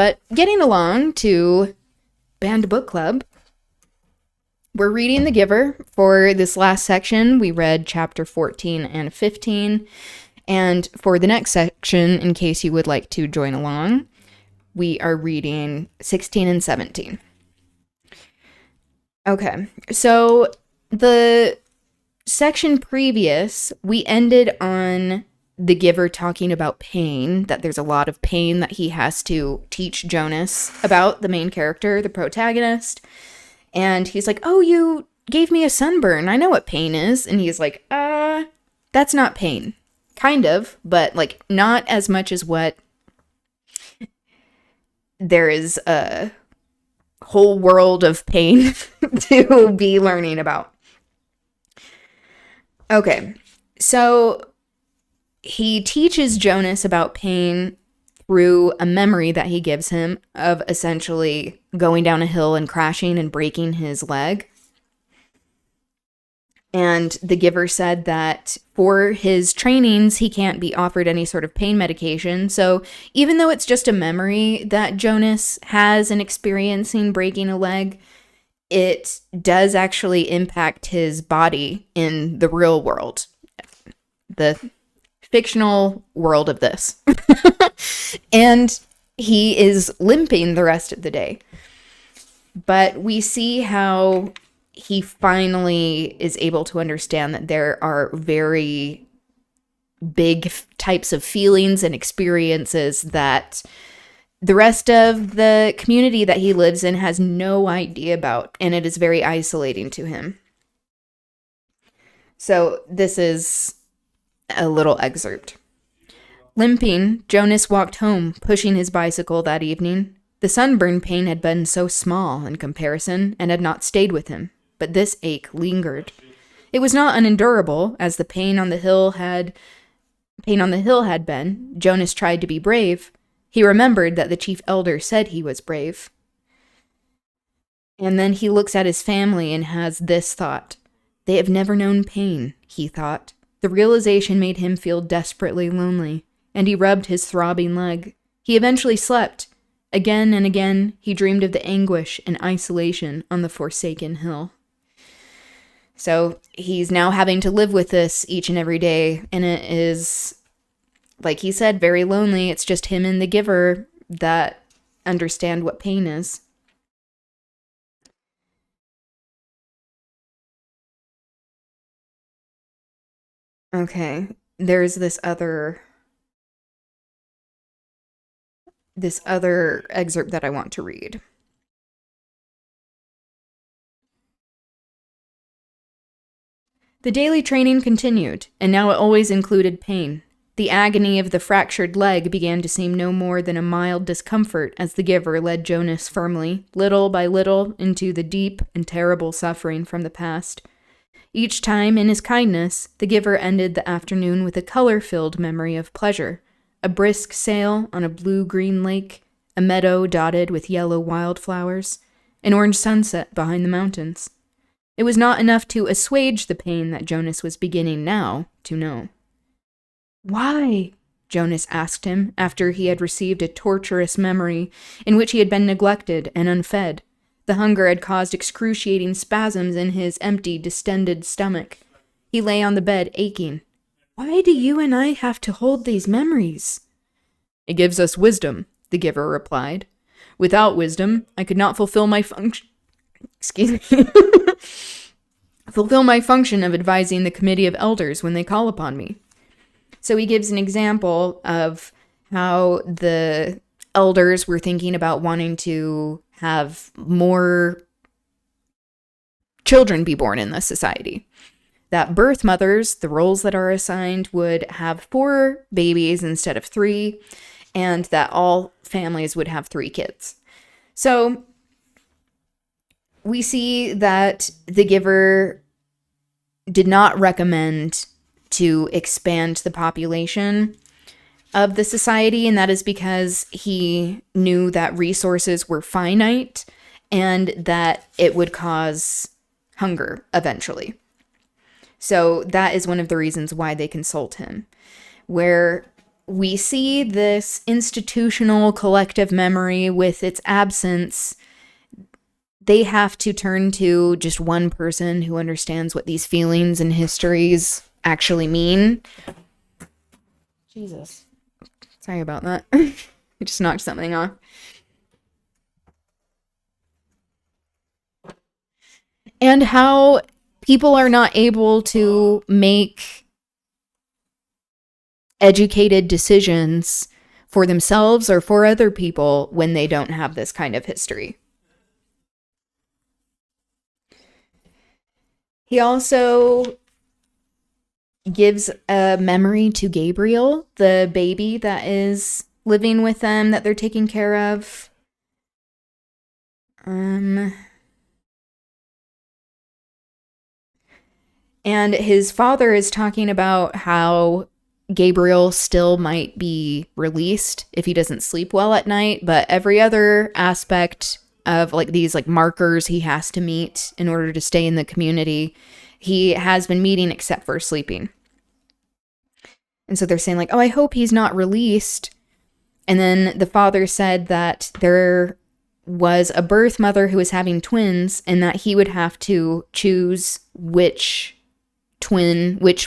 But getting along to Banned Book Club, we're reading The Giver. For this last section, we read chapter 14 and 15. And for the next section, in case you would like to join along, we are reading 16 and 17. Okay, so the section previous, we ended on the Giver talking about pain, that there's a lot of pain that he has to teach Jonas about, the main character, the protagonist. And he's like, oh, you gave me a sunburn. I know what pain is. And he's like, that's not pain. Kind of, but like not as much as what there is a whole world of pain to be learning about. Okay, so he teaches Jonas about pain through a memory that he gives him of essentially going down a hill and crashing and breaking his leg. And the Giver said that for his trainings, he can't be offered any sort of pain medication. So even though it's just a memory that Jonas has in experiencing breaking a leg, it does actually impact his body in the real world, the fictional world of this. And he is limping the rest of the day. But we see how he finally is able to understand that there are very big types of feelings and experiences that the rest of the community that he lives in has no idea about, and it is very isolating to him. So this is a little excerpt. Limping, Jonas walked home, pushing his bicycle that evening. The sunburn pain had been so small in comparison and had not stayed with him, but this ache lingered. It was not unendurable, as the pain on the hill had been. Jonas tried to be brave. He remembered that the chief elder said he was brave. And then he looks at his family and has this thought. They have never known pain, he thought. The realization made him feel desperately lonely, and he rubbed his throbbing leg. He eventually slept. Again and again, he dreamed of the anguish and isolation on the forsaken hill. So he's now having to live with this each and every day, and it is, like he said, very lonely. It's just him and the Giver that understand what pain is. Okay, there's this other excerpt that I want to read. The daily training continued, and now it always included pain. The agony of the fractured leg began to seem no more than a mild discomfort as the Giver led Jonas firmly, little by little, into the deep and terrible suffering from the past. Each time, in his kindness, the Giver ended the afternoon with a color-filled memory of pleasure. A brisk sail on a blue-green lake, a meadow dotted with yellow wildflowers, an orange sunset behind the mountains. It was not enough to assuage the pain that Jonas was beginning now to know. Why? Jonas asked him after he had received a torturous memory in which he had been neglected and unfed. The hunger had caused excruciating spasms in his empty, distended stomach. He lay on the bed, aching. Why do you and I have to hold these memories? It gives us wisdom, the Giver replied. Without wisdom, I could not fulfill my function. Fulfill my function of advising the committee of elders when they call upon me. So he gives an example of how the elders were thinking about wanting to have more children be born in this society. That birth mothers, the roles that are assigned, would have 4 babies instead of 3, and that all families would have 3 kids. So we see that the Giver did not recommend to expand the population of the society, and that is because he knew that resources were finite and that it would cause hunger eventually. So that is one of the reasons why they consult him. Where we see this institutional collective memory with its absence. They have to turn to just one person who understands what these feelings and histories actually mean. Jesus. Sorry about that. I just knocked something off. And how people are not able to make educated decisions for themselves or for other people when they don't have this kind of history. He also gives a memory to Gabriel, the baby that is living with them, that they're taking care of. And his father is talking about how Gabriel still might be released if he doesn't sleep well at night, but every other aspect of like these like markers he has to meet in order to stay in the community, he has been meeting except for sleeping. And so they're saying like, oh, I hope he's not released. And then the father said that there was a birth mother who was having twins and that he would have to choose which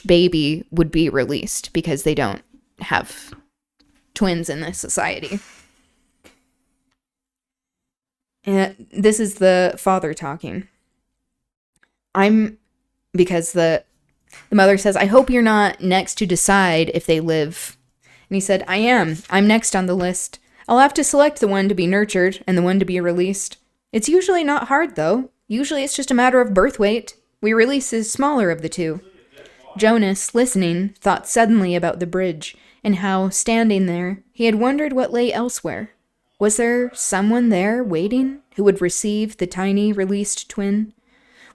baby would be released because they don't have twins in this society. And this is the father talking. Because the mother says, I hope you're not next to decide if they live. And he said, I am. I'm next on the list. I'll have to select the one to be nurtured and the one to be released. It's usually not hard, though. Usually it's just a matter of birth weight. We release the smaller of the two. Jonas, listening, thought suddenly about the bridge, and how, standing there, he had wondered what lay elsewhere. Was there someone there waiting who would receive the tiny released twin?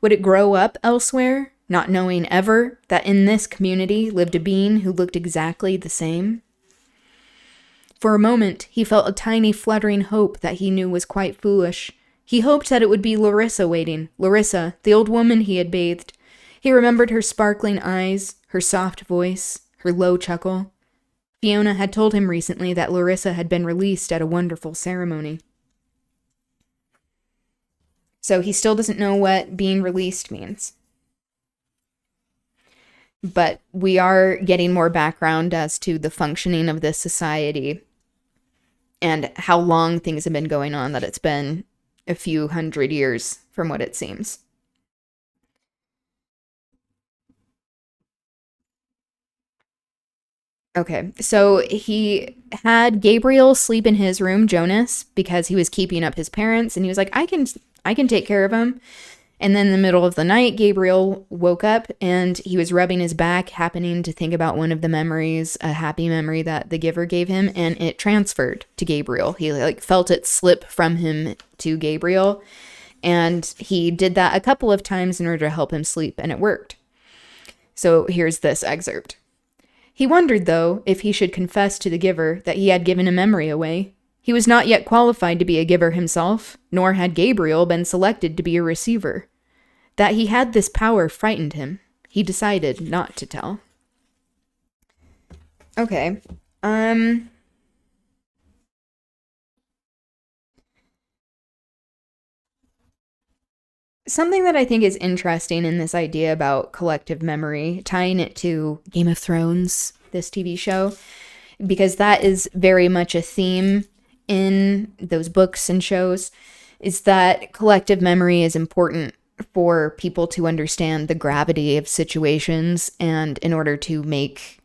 Would it grow up elsewhere, not knowing ever that in this community lived a being who looked exactly the same? For a moment, he felt a tiny fluttering hope that he knew was quite foolish. He hoped that it would be Larissa waiting, Larissa, the old woman he had bathed. He remembered her sparkling eyes, her soft voice, her low chuckle. Fiona had told him recently that Larissa had been released at a wonderful ceremony. So he still doesn't know what being released means. But we are getting more background as to the functioning of this society and how long things have been going on, that it's been a few hundred years from what it seems. Okay, so he had Gabriel sleep in his room, Jonas, because he was keeping up his parents, and he was like, I can take care of him. And then in the middle of the night, Gabriel woke up and he was rubbing his back, happening to think about one of the memories, a happy memory that the giver gave him, and it transferred to Gabriel. He like felt it slip from him to Gabriel, and he did that a couple of times in order to help him sleep, and it worked. So here's this excerpt. He wondered, though, if he should confess to the giver that he had given a memory away. He was not yet qualified to be a giver himself, nor had Gabriel been selected to be a receiver. That he had this power frightened him. He decided not to tell. Okay. Something that I think is interesting in this idea about collective memory, tying it to Game of Thrones, this TV show, because that is very much a theme in those books and shows, is that collective memory is important for people to understand the gravity of situations and in order to make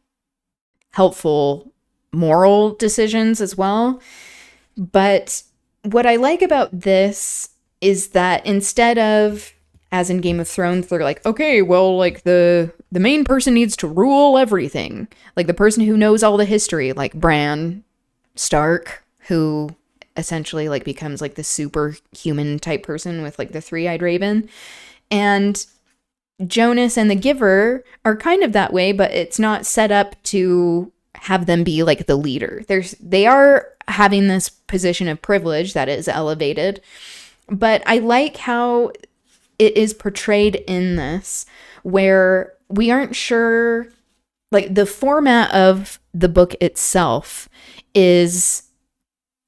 helpful moral decisions as well. But what I like about this is that instead of, as in Game of Thrones, they're like, okay, well, like the main person needs to rule everything. Like the person who knows all the history, like Bran Stark, who essentially like becomes like the superhuman type person with like the three-eyed raven. And Jonas and the giver are kind of that way, but it's not set up to have them be like the leader. They are having this position of privilege that is elevated. But I like how it is portrayed in this, where we aren't sure, like the format of the book itself is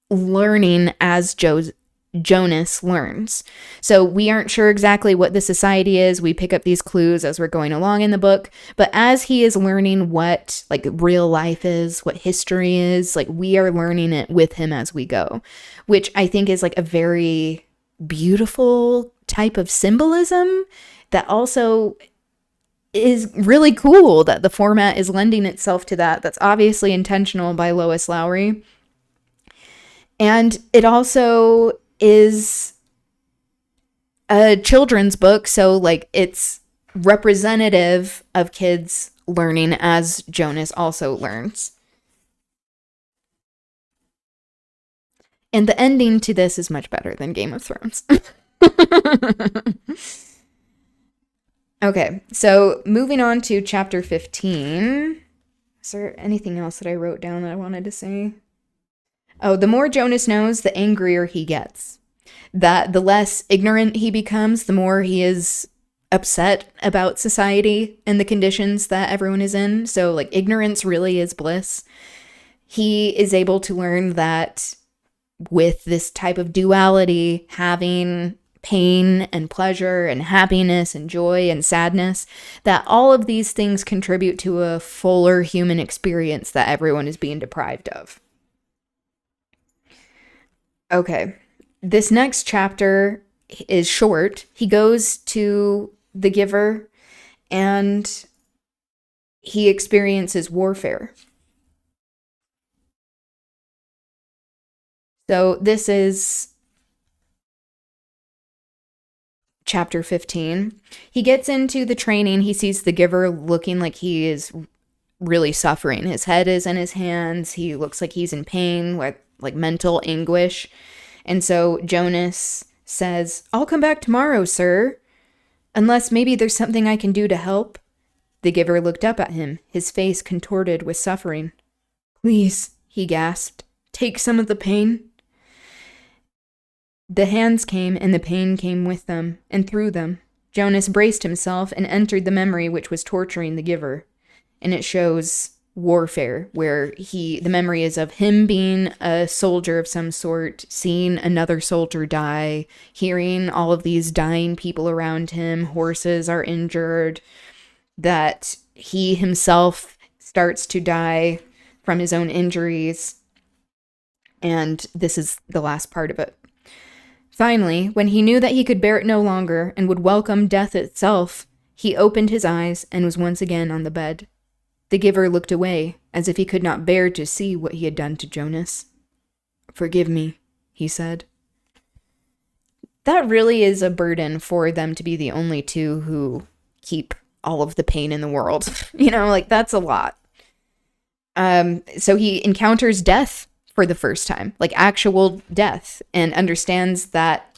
learning as Jonas learns. So we aren't sure exactly what the society is. We pick up these clues as we're going along in the book, but as he is learning what like real life is, what history is, like we are learning it with him as we go, which I think is like a very beautiful type of symbolism that also is really cool that the format is lending itself to that. That's obviously intentional by Lois Lowry. And it also is a children's book, so like it's representative of kids learning as Jonas also learns. And the ending to this is much better than Game of Thrones. Okay, so moving on to chapter 15. Is there anything else that I wrote down that I wanted to say? Oh, the more Jonas knows, the angrier he gets. That the less ignorant he becomes, the more he is upset about society and the conditions that everyone is in. So, like, ignorance really is bliss. He is able to learn that with this type of duality, having pain and pleasure and happiness and joy and sadness, that all of these things contribute to a fuller human experience that everyone is being deprived of. Okay, this next chapter is short. He goes to the Giver and he experiences warfare. So this is chapter 15. He gets into the training. He sees the Giver looking like he is really suffering. His head is in his hands. He looks like he's in pain, like mental anguish. And so Jonas says, "I'll come back tomorrow, sir. Unless maybe there's something I can do to help." The Giver looked up at him, his face contorted with suffering. "Please," he gasped, "take some of the pain." The hands came, and the pain came with them, and through them. Jonas braced himself and entered the memory which was torturing the Giver. And it shows warfare, where the memory is of him being a soldier of some sort, seeing another soldier die, hearing all of these dying people around him, horses are injured, that he himself starts to die from his own injuries. And this is the last part of it. Finally, when he knew that he could bear it no longer and would welcome death itself, he opened his eyes and was once again on the bed. The Giver looked away, as if he could not bear to see what he had done to Jonas. "Forgive me," he said. That really is a burden for them to be the only two who keep all of the pain in the world. Like that's a lot. So he encounters death for the first time, like actual death, and understands that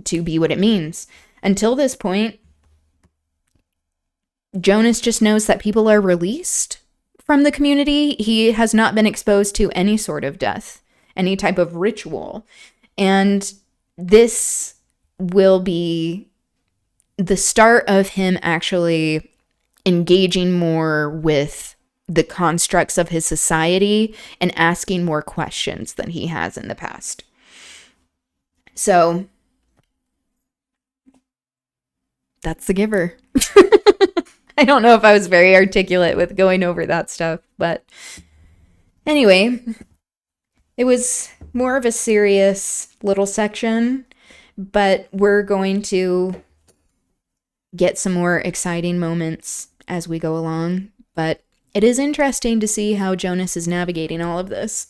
to be what it means. Until this point, Jonas just knows that people are released from the community. He has not been exposed to any sort of death, any type of ritual. And this will be the start of him actually engaging more with the constructs of his society and asking more questions than he has in the past. So that's the Giver. I don't know if I was very articulate with going over that stuff, but anyway, it was more of a serious little section, but we're going to get some more exciting moments as we go along. But it is interesting to see how Jonas is navigating all of this.